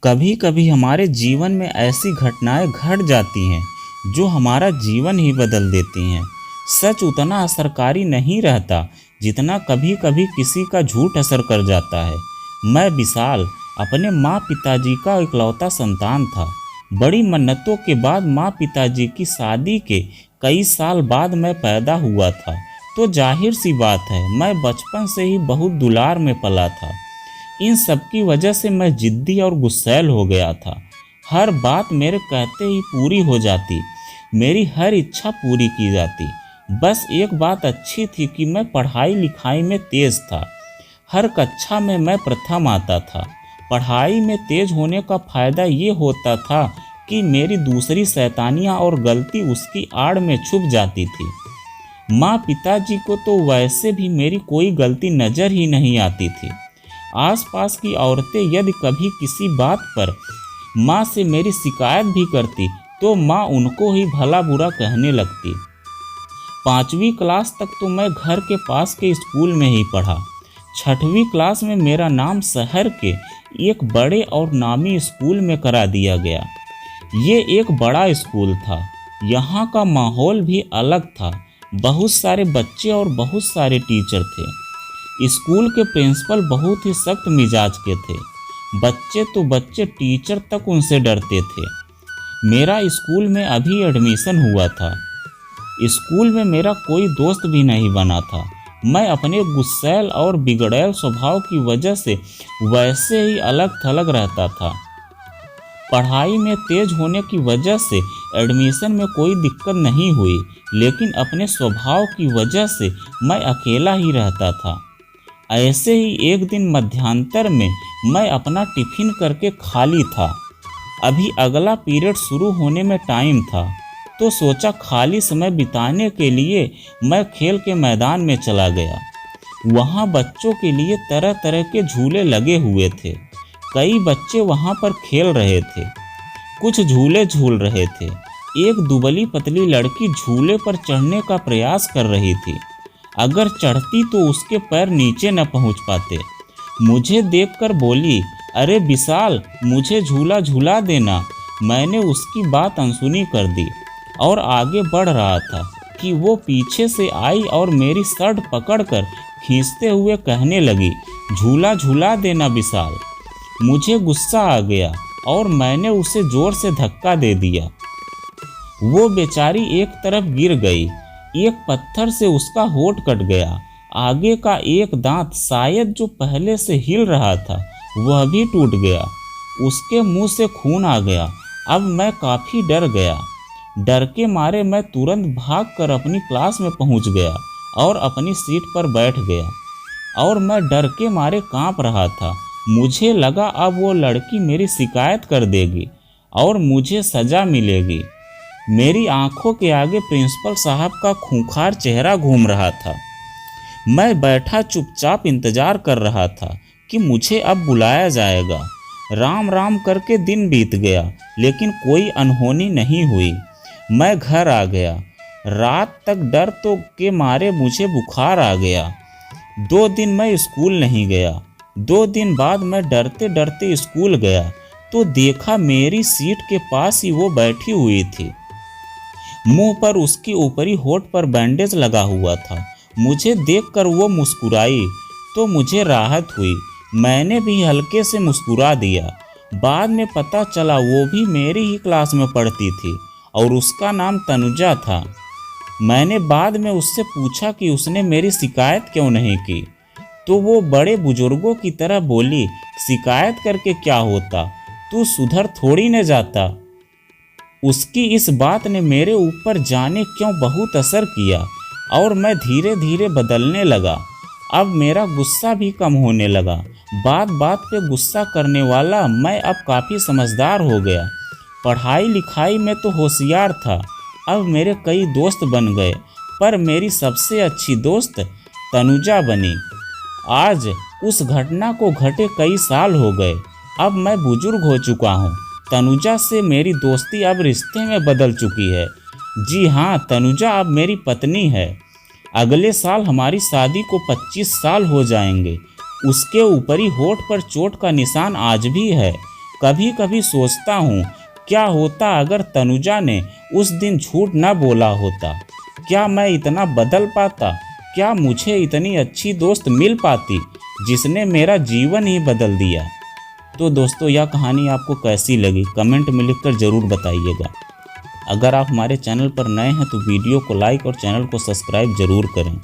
कभी कभी हमारे जीवन में ऐसी घटनाएं घट जाती हैं जो हमारा जीवन ही बदल देती हैं। सच उतना असरकारी नहीं रहता जितना कभी कभी किसी का झूठ असर कर जाता है। मैं विशाल अपने माँ पिताजी का इकलौता संतान था। बड़ी मन्नतों के बाद माँ पिताजी की शादी के कई साल बाद मैं पैदा हुआ था, तो जाहिर सी बात है मैं बचपन से ही बहुत दुलार में पला था। इन सब की वजह से मैं जिद्दी और गुस्सैल हो गया था। हर बात मेरे कहते ही पूरी हो जाती, मेरी हर इच्छा पूरी की जाती। बस एक बात अच्छी थी कि मैं पढ़ाई लिखाई में तेज था। हर कक्षा में मैं प्रथम आता था। पढ़ाई में तेज होने का फ़ायदा ये होता था कि मेरी दूसरी शैतानियाँ और गलती उसकी आड़ में छुप जाती थी। माँ पिताजी को तो वैसे भी मेरी कोई गलती नज़र ही नहीं आती थी। आसपास की औरतें यदि कभी किसी बात पर माँ से मेरी शिकायत भी करती तो माँ उनको ही भला बुरा कहने लगती। 5वीं क्लास तक तो मैं घर के पास के स्कूल में ही पढ़ा। 6वीं क्लास में मेरा नाम शहर के एक बड़े और नामी स्कूल में करा दिया गया। ये एक बड़ा स्कूल था। यहाँ का माहौल भी अलग था। बहुत सारे बच्चे और बहुत सारे टीचर थे। स्कूल के प्रिंसिपल बहुत ही सख्त मिजाज के थे। बच्चे तो बच्चे, टीचर तक उनसे डरते थे। मेरा स्कूल में अभी एडमिशन हुआ था। स्कूल में मेरा कोई दोस्त भी नहीं बना था। मैं अपने गुस्सैल और बिगड़ैल स्वभाव की वजह से वैसे ही अलग थलग रहता था। पढ़ाई में तेज होने की वजह से एडमिशन में कोई दिक्कत नहीं हुई, लेकिन अपने स्वभाव की वजह से मैं अकेला ही रहता था। ऐसे ही एक दिन मध्यांतर में मैं अपना टिफ़िन करके खाली था। अभी अगला पीरियड शुरू होने में टाइम था, तो सोचा खाली समय बिताने के लिए मैं खेल के मैदान में चला गया। वहाँ बच्चों के लिए तरह तरह के झूले लगे हुए थे। कई बच्चे वहाँ पर खेल रहे थे, कुछ झूले झूल रहे थे। एक दुबली पतली लड़की झूले पर चढ़ने का प्रयास कर रही थी। अगर चढ़ती तो उसके पैर नीचे न पहुँच पाते। मुझे देखकर बोली, अरे विशाल, मुझे झूला झूला देना। मैंने उसकी बात अनसुनी कर दी और आगे बढ़ रहा था कि वो पीछे से आई और मेरी शर्ट पकड़कर खींचते हुए कहने लगी, झूला झूला देना विशाल। मुझे गुस्सा आ गया और मैंने उसे जोर से धक्का दे दिया। वो बेचारी एक तरफ गिर गई। एक पत्थर से उसका होंठ कट गया। आगे का एक दांत शायद जो पहले से हिल रहा था वह भी टूट गया। उसके मुंह से खून आ गया। अब मैं काफ़ी डर गया। डर के मारे मैं तुरंत भागकर अपनी क्लास में पहुंच गया और अपनी सीट पर बैठ गया। और मैं डर के मारे कांप रहा था। मुझे लगा अब वो लड़की मेरी शिकायत कर देगी और मुझे सज़ा मिलेगी। मेरी आंखों के आगे प्रिंसिपल साहब का खूंखार चेहरा घूम रहा था। मैं बैठा चुपचाप इंतज़ार कर रहा था कि मुझे अब बुलाया जाएगा। राम राम करके दिन बीत गया, लेकिन कोई अनहोनी नहीं हुई। मैं घर आ गया। रात तक डर तो के मारे मुझे बुखार आ गया। 2 दिन मैं स्कूल नहीं गया। 2 दिन बाद मैं डरते डरते स्कूल गया तो देखा मेरी सीट के पास ही वो बैठी हुई थी। मुंह पर उसकी ऊपरी होंठ पर बैंडेज लगा हुआ था। मुझे देखकर वो मुस्कुराई तो मुझे राहत हुई। मैंने भी हल्के से मुस्कुरा दिया। बाद में पता चला वो भी मेरी ही क्लास में पढ़ती थी और उसका नाम तनुजा था। मैंने बाद में उससे पूछा कि उसने मेरी शिकायत क्यों नहीं की, तो वो बड़े बुजुर्गों की तरह बोली, शिकायत करके क्या होता, तू सुधर थोड़ी न जाता। उसकी इस बात ने मेरे ऊपर जाने क्यों बहुत असर किया और मैं धीरे धीरे बदलने लगा। अब मेरा गुस्सा भी कम होने लगा। बात बात पे गुस्सा करने वाला मैं अब काफ़ी समझदार हो गया। पढ़ाई लिखाई में तो होशियार था। अब मेरे कई दोस्त बन गए, पर मेरी सबसे अच्छी दोस्त तनुजा बनी। आज उस घटना को घटे कई साल हो गए। अब मैं बुजुर्ग हो चुका हूँ। तनुजा से मेरी दोस्ती अब रिश्ते में बदल चुकी है। जी हाँ, तनुजा अब मेरी पत्नी है। अगले साल हमारी शादी को 25 साल हो जाएंगे। उसके ऊपरी होठ पर चोट का निशान आज भी है। कभी कभी सोचता हूँ क्या होता अगर तनुजा ने उस दिन झूठ न बोला होता। क्या मैं इतना बदल पाता? क्या मुझे इतनी अच्छी दोस्त मिल पाती जिसने मेरा जीवन ही बदल दिया? तो दोस्तों, यह कहानी आपको कैसी लगी कमेंट में लिखकर ज़रूर बताइएगा। अगर आप हमारे चैनल पर नए हैं तो वीडियो को लाइक और चैनल को सब्सक्राइब ज़रूर करें।